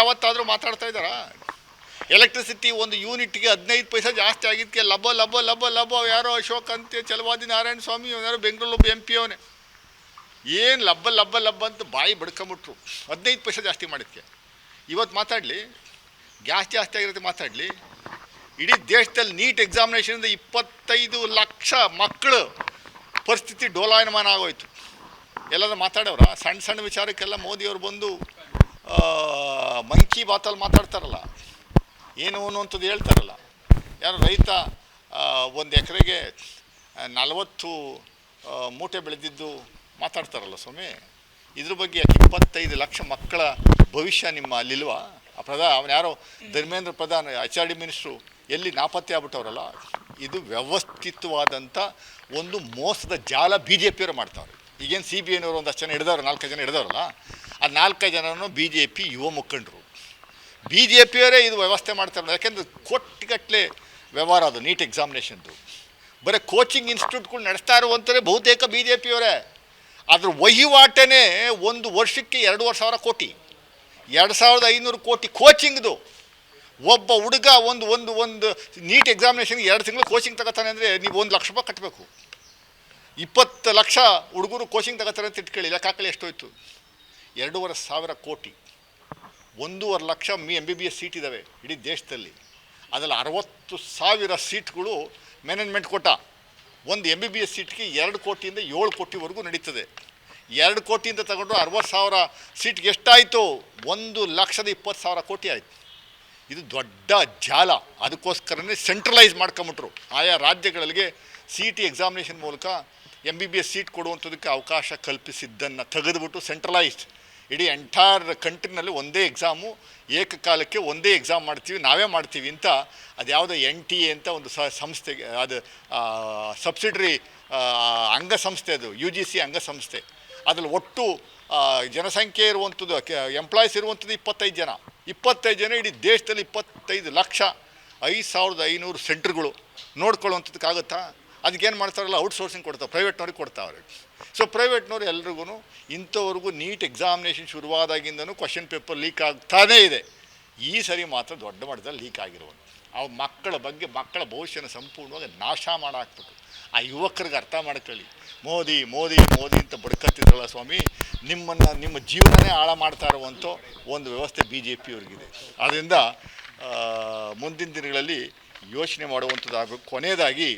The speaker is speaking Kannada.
ಯಾವತ್ತಾದರೂ ಮಾತಾಡ್ತಾ ಇದ್ದಾರಾ? ಎಲೆಕ್ಟ್ರಿಸಿಟಿ ಒಂದು ಯೂನಿಟ್ಗೆ 15 ಪೈಸೆ ಜಾಸ್ತಿ ಆಗಿದ್ದಕ್ಕೆ ಲಬ ಲಬ ಲಬ ಲಬ ಯಾರೋ ಅಶೋಕ್ ಅಂತೆ ಚಲವಾದಿ ನಾರಾಯಣ ಸ್ವಾಮಿ ಯಾರೋ ಬೆಂಗಳೂರು MP ಅವನೇ ಏನು ಲಬ್ಬ ಲಬ್ಬ ಲಬ್ಬ ಅಂತ ಬಾಯಿ ಬಡ್ಕೊಂಬಿಟ್ರು 15 ಪೈಸೆ ಜಾಸ್ತಿ ಮಾಡಿದ್ದಕ್ಕೆ. ಇವತ್ತು ಮಾತಾಡಲಿ, ಗ್ಯಾಸ್ ಜಾಸ್ತಿ ಆಗಿರುತ್ತೆ ಮಾತಾಡಲಿ. ಇಡೀ ದೇಶದಲ್ಲಿ ನೀಟ್ ಎಕ್ಸಾಮಿನೇಷನಿಂದ 25 ಲಕ್ಷ ಮಕ್ಕಳು ಪರಿಸ್ಥಿತಿ ಡೋಲಾಯಮಾನ ಆಗೋಯ್ತು. ಎಲ್ಲರೂ ಮಾತಾಡೋರ ಸಣ್ಣ ಸಣ್ಣ ವಿಚಾರಕ್ಕೆಲ್ಲ ಮೋದಿಯವರು ಬಂದು ಮನ್ ಕಿ ಬಾತಲ್ಲಿ ಮಾತಾಡ್ತಾರಲ್ಲ, ಏನು ಅನ್ನುವಂಥದ್ದು ಹೇಳ್ತಾರಲ್ಲ. ಯಾರು ರೈತ ಒಂದು ಎಕರೆಗೆ 40 ಮೂಟೆ ಬೆಳೆದಿದ್ದು ಮಾತಾಡ್ತಾರಲ್ಲ ಸ್ವಾಮಿ. ಇದ್ರ ಬಗ್ಗೆ 25 ಲಕ್ಷ ಮಕ್ಕಳ ಭವಿಷ್ಯ ನಿಮ್ಮ ಅಲ್ಲಿಲ್ವಾ? ಅವನು ಯಾರೋ ಧರ್ಮೇಂದ್ರ ಪ್ರಧಾನ್ HRD ಮಿನಿಸ್ಟ್ರು ಎಲ್ಲಿ ನಾಪತ್ತೆ ಆಗ್ಬಿಟ್ಟವ್ರಲ್ಲ. ಇದು ವ್ಯವಸ್ಥಿತವಾದಂಥ ಒಂದು ಮೋಸದ ಜಾಲ BJPಯವರು ಮಾಡ್ತಾವ್ರೆ. ಈಗೇನು CBIನವರು ಒಂದಷ್ಟು ಜನ ಹಿಡಿದವ್ರು, 4 ಜನ ಹಿಡಿದವ್ರಲ್ಲ, ಆ 4 ಜನನೂ BJP ಯುವ ಮುಖಂಡರು. BJPಯವರೇ ಇದು ವ್ಯವಸ್ಥೆ ಮಾಡ್ತಾರೆ. ಯಾಕೆಂದರೆ ಕೋಟಿಗಟ್ಟಲೆ ವ್ಯವಹಾರ ಅದು ನೀಟ್ ಎಕ್ಸಾಮಿನೇಷನ್ದು. ಬರೀ ಕೋಚಿಂಗ್ ಇನ್ಸ್ಟಿಟ್ಯೂಟ್ಗಳು ನಡೆಸ್ತಾ ಇರುವಂಥವೇ ಬಹುತೇಕ BJPಯವರೇ. ಅದ್ರ ವಹಿವಾಟನೇ ಒಂದು ವರ್ಷಕ್ಕೆ 2,500 ಕೋಟಿ, 2,500 ಕೋಟಿ ಕೋಚಿಂಗ್ದು. ಒಬ್ಬ ಹುಡುಗ ಒಂದು ನೀಟ್ ಎಕ್ಸಾಮಿನೇಷನ್ಗೆ 2 ತಿಂಗಳು ಕೋಚಿಂಗ್ ತಗೋತಾನೆ ಅಂದರೆ ನೀವು 1 ಲಕ್ಷ ರೂಪಾಯಿ ಕಟ್ಟಬೇಕು. 20 ಲಕ್ಷ ಹುಡುಗರು ಕೋಚಿಂಗ್ ತಗೋತಾರೆ ಅಂತ ಇಟ್ಕೊಳ್ಳಿ, ಲೆಕ್ಕಾಕಳಿ ಎಷ್ಟೋಯ್ತು? 2,500 ಕೋಟಿ. 1,500,000 ಲಕ್ಷ MBBS ಸೀಟ್ ಇದ್ದಾವೆ ಇಡೀ ದೇಶದಲ್ಲಿ. ಅದರಲ್ಲಿ 60,000 ಸೀಟ್ಗಳು ಮ್ಯಾನೇಜ್ಮೆಂಟ್ ಕೋಟ. ಒಂದು MBBS ಸೀಟ್ಗೆ 2 ಕೋಟಿಯಿಂದ 7 ಕೋಟಿವರೆಗೂ ನಡೀತದೆ. 2 ಕೋಟಿಯಿಂದ ತಗೊಂಡು 60,000 ಸೀಟ್ಗೆ ಎಷ್ಟಾಯಿತು? 1,20,000 ಕೋಟಿ ಆಯಿತು. ಇದು ದೊಡ್ಡ ಜಾಲ. ಅದಕ್ಕೋಸ್ಕರನೇ ಸೆಂಟ್ರಲೈಸ್ ಮಾಡ್ಕೊಂಬಿಟ್ರು. ಆಯಾ ರಾಜ್ಯಗಳಿಗೆ CET ಎಕ್ಸಾಮಿನೇಷನ್ ಮೂಲಕ MBBS ಸೀಟ್ ಕೊಡುವಂಥದ್ದಕ್ಕೆ ಅವಕಾಶ ಕಲ್ಪಿಸಿದ್ದನ್ನು ತೆಗೆದುಬಿಟ್ಟು ಸೆಂಟ್ರಲೈಸ್ಡ್ ಇಡೀ ಎಂಟೈರ್ ಕಂಟ್ರಿನಲ್ಲಿ ಒಂದೇ ಎಕ್ಸಾಮು, ಏಕಕಾಲಕ್ಕೆ ಒಂದೇ ಎಕ್ಸಾಮ್ ಮಾಡ್ತೀವಿ, ನಾವೇ ಮಾಡ್ತೀವಿ ಅಂತ. ಅದು ಯಾವುದೋ NTA ಅಂತ ಒಂದು ಸಂಸ್ಥೆಗೆ, ಅದು ಸಬ್ಸಿಡರಿ ಅಂಗಸಂಸ್ಥೆ, ಅದು UGC ಅಂಗಸಂಸ್ಥೆ. ಅದರಲ್ಲಿ ಒಟ್ಟು ಜನಸಂಖ್ಯೆ ಇರುವಂಥದ್ದು, ಎಂಪ್ಲಾಯೀಸ್ ಇರುವಂಥದ್ದು 25 ಜನ ಇಡೀ ದೇಶದಲ್ಲಿ. 25 ಲಕ್ಷ 5,500 ಸೆಂಟ್ರ್ಗಳು ನೋಡ್ಕೊಳ್ಳುವಂಥದ್ದಕ್ಕಾಗುತ್ತಾ? ಅದಕ್ಕೇನು ಮಾಡ್ತಾರಲ್ಲ, ಔಟ್ಸೋರ್ಸಿಂಗ್ ಕೊಡ್ತಾರೆ, ಪ್ರೈವೇಟ್ನವ್ರಿಗೆ ಕೊಡ್ತಾವ್ರೆ. ಸೊ ಪ್ರೈವೇಟ್ನವ್ರು ಎಲ್ರಿಗೂ ಇಂಥವ್ರಿಗೂ ನೀಟ್ ಎಕ್ಸಾಮಿನೇಷನ್ ಶುರುವಾದಾಗಿಂದನೂ ಕ್ವಶನ್ ಪೇಪರ್ ಲೀಕ್ ಆಗ್ತಾನೇ ಇದೆ. ಈ ಸರಿ ಮಾತ್ರ ದೊಡ್ಡ ಮಟ್ಟದಲ್ಲಿ ಲೀಕ್ ಆಗಿರುವಂಥ ಆ ಮಕ್ಕಳ ಬಗ್ಗೆ, ಮಕ್ಕಳ ಭವಿಷ್ಯನ ಸಂಪೂರ್ಣವಾಗಿ ನಾಶ ಮಾಡಾಕ್ಬೇಕು. ಆ ಯುವಕರಿಗೆ ಅರ್ಥ ಮಾಡ್ಕೊಳ್ಳಿ. ಮೋದಿ ಮೋದಿ ಮೋದಿ ಅಂತ ಬಡ್ಕತ್ತಿದ್ರಲ್ಲ ಸ್ವಾಮಿ, ನಿಮ್ಮ ಜೀವನನೇ ಹಾಳ ಮಾಡ್ತಾ ಇರುವಂಥ ಒಂದು ವ್ಯವಸ್ಥೆ BJPಯವ್ರಿಗಿದೆ. ಆದ್ದರಿಂದ ಮುಂದಿನ ದಿನಗಳಲ್ಲಿ ಯೋಚನೆ ಮಾಡುವಂಥದ್ದಾಗಬೇಕು. ಕೊನೆಯದಾಗಿ